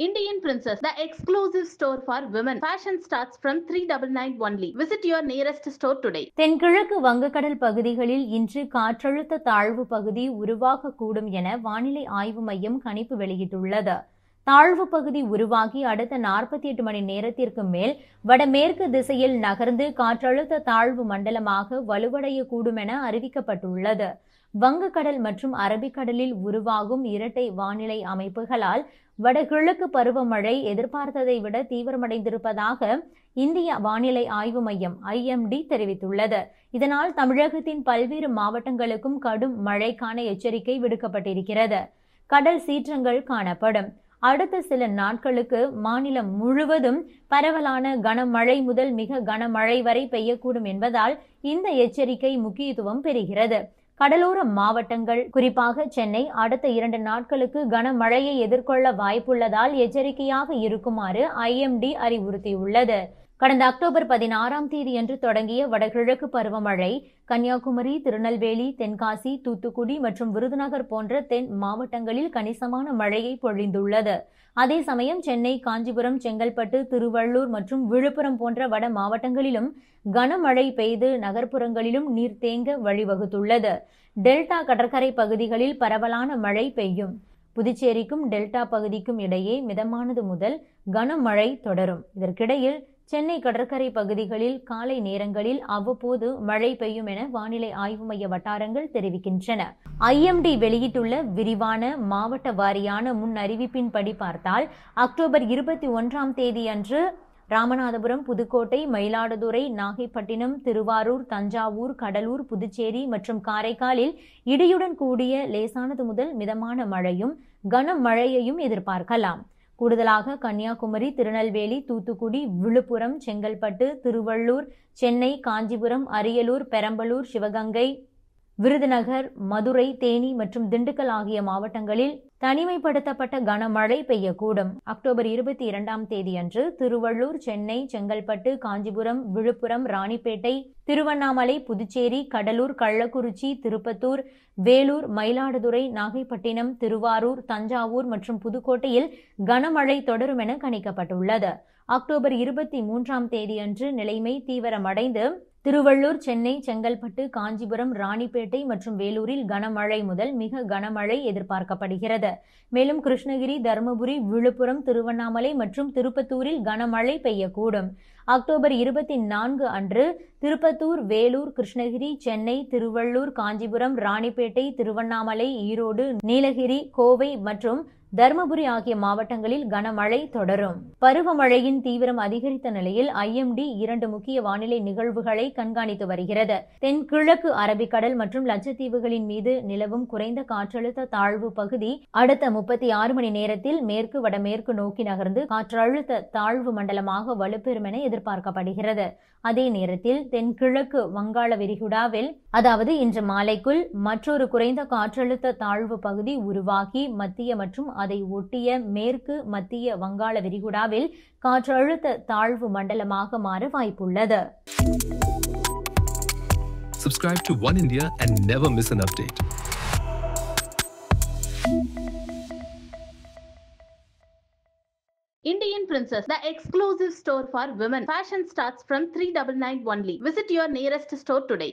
Indian Princess, the exclusive store for women. Fashion starts from 399 only. Visit your nearest store today. தென்கிழக்கு வங்கக்கடல் பகுதிகளில் இன்று காற்றழுத்த தாழ்வு பகுதி உருவாகக்கூடும் என வானிலை ஆய்வு மையம் கணிப்பு வெளியிட்டுள்ளது. தாழ்வு பகுதி உருவாகி அடுத்த 48 மணி நேரத்திற்கு மேல் வடமேற்கு திசையில் நகர்ந்து காற்றழுத்த தாழ்வு மண்டலமாக வலுவடையக்கூடும் என அறிவிக்கப்பட்டுள்ளது. வங்கக்கடல் மற்றும் அரபிக்கடலில் உருவாகும் இரட்டை வானிலை அமைப்புகளால் வடகிழக்கு பருவமழை எதிர்பார்த்ததை விட தீவிரமடைந்திருப்பதாக இந்திய வானிலை ஆய்வு மையம் IMD தெரிவித்துள்ளது. இதனால் தமிழகத்தின் பல்வேறு மாவட்டங்களுக்கும் கடும் மழைக்கான எச்சரிக்கை விடுக்கப்பட்டிருக்கிறது. கடல் சீற்றங்கள் காணப்படும். அடுத்த சில நாட்களுக்கு மாநிலம் முழுவதும் பரவலான கனமழை முதல் மிக கனமழை வரை பெய்யக்கூடும் என்பதால் இந்த எச்சரிக்கை முக்கியத்துவம் பெறுகிறது. கடலோர மாவட்டங்கள் குறிப்பாக சென்னை அடுத்த 2 நாட்களுக்கு கனமழையை எதிர்கொள்ள வாய்ப்புள்ளதால் எச்சரிக்கையாக இருக்குமாறு IMD அறிவுறுத்தியுள்ளது. கடந்த அக்டோபர் 16ஆம் தேதியன்று தொடங்கிய வடகிழக்கு பருவமழை கன்னியாகுமரி, திருநெல்வேலி, தென்காசி, தூத்துக்குடி மற்றும் விருதுநகர் போன்ற தென் மாவட்டங்களில் கணிசமான மழையை பொழிந்துள்ளது. அதே சமயம் சென்னை, காஞ்சிபுரம், செங்கல்பட்டு, திருவள்ளூர் மற்றும் விழுப்புரம் போன்ற வட மாவட்டங்களிலும் கனமழை பெய்து நகர்ப்புறங்களிலும் நீர் தேங்க வழிவகுத்துள்ளது. டெல்டா கடற்கரை பகுதிகளில் பரவலான மழை பெய்யும். புதுச்சேரிக்கும் டெல்டா பகுதிக்கும் இடையே மிதமானது முதல் கனமழை தொடரும். இதற்கிடையில் சென்னை கடற்கரை பகுதிகளில் காலை நேரங்களில் அவ்வப்போது மழை பெய்யும் என வானிலை ஆய்வு மைய வட்டாரங்கள் தெரிவிக்கின்றன. IMD வெளியிட்டுள்ள விரிவான மாவட்ட வாரியான முன் அறிவிப்பின்படி பார்த்தால் அக்டோபர் 21ஆம் தேதி அன்று ராமநாதபுரம், புதுக்கோட்டை, மயிலாடுதுறை, நாகைப்பட்டினம், திருவாரூர், தஞ்சாவூர், கடலூர், புதுச்சேரி மற்றும் காரைக்காலில் இடியுடன் கூடிய லேசானது முதல் மிதமான மழையும் கனமழையையும் எதிர்பார்க்கலாம். கூடுதலாக கன்னியாகுமரி, திருநெல்வேலி, தூத்துக்குடி, விழுப்புரம், செங்கல்பட்டு, திருவள்ளூர், சென்னை, காஞ்சிபுரம், அரியலூர், பெரம்பலூர், சிவகங்கை, விருதுநகர், மதுரை, தேனி மற்றும் திண்டுக்கல் ஆகிய மாவட்டங்களில் தனிமைப்படுத்தப்பட்ட கனமழை பெய்யக்கூடும். அக்டோபர் 22ஆம் தேதி அன்று திருவள்ளூர், சென்னை, செங்கல்பட்டு, காஞ்சிபுரம், விழுப்புரம், ராணிப்பேட்டை, திருவண்ணாமலை, புதுச்சேரி, கடலூர், கள்ளக்குறிச்சி, திருப்பத்தூர், வேலூர், மயிலாடுதுறை, நாகைப்பட்டினம், திருவாரூர், தஞ்சாவூர் மற்றும் புதுக்கோட்டையில் கனமழை தொடரும் என கணிக்கப்பட்டுள்ளது. அக்டோபர் 23ஆம் தேதி அன்று நிலைமை தீவிரமடைந்து திருவள்ளூர், சென்னை, செங்கல்பட்டு, காஞ்சிபுரம், ராணிப்பேட்டை மற்றும் வேலூரில் கனமழை முதல் மிக கனமழை எதிர்பார்க்கப்படுகிறது. மேலும் கிருஷ்ணகிரி, தருமபுரி, விழுப்புரம், திருவண்ணாமலை மற்றும் திருப்பத்தூரில் கனமழை பெய்யக்கூடும். அக்டோபர் 24 அன்று திருப்பத்தூர், வேலூர், கிருஷ்ணகிரி, சென்னை, திருவள்ளூர், காஞ்சிபுரம், ராணிப்பேட்டை, திருவண்ணாமலை, ஈரோடு, நீலகிரி, கோவை மற்றும் தருமபுரி ஆகிய மாவட்டங்களில் கனமழை தொடரும். பருவமழையின் தீவிரம் அதிகரித்த நிலையில் IMD 2 முக்கிய வானிலை நிகழ்வுகளை கண்காணித்து வருகிறது. தென்கிழக்கு அரபிக்கடல் மற்றும் லட்சத்தீவுகளின் மீது நிலவும் குறைந்த காற்றழுத்த தாழ்வு பகுதி அடுத்த 36 மணி நேரத்தில் மேற்கு வடமேற்கு நோக்கி நகர்ந்து காற்றழுத்த தாழ்வு மண்டலமாக வலுப்பெறும் என எதிர்பார்க்கப்படுகிறது. அதே நேரத்தில் தென்கிழக்கு வங்காள விரிகுடாவில் அதாவது இன்று மாலைக்குள் மற்றொரு குறைந்த காற்றழுத்த தாழ்வு பகுதி உருவாகி மத்திய மற்றும் அதை ஒட்டிய மேற்கு மத்திய வங்காள விரிகுடாவில் காற்றழுத்த தாழ்வு மண்டலமாக மாற வாய்ப்புள்ளது. Subscribe to One India and never miss an update. Indian Princess, the exclusive store for women. Fashion starts from 399 only. Visit your nearest store today.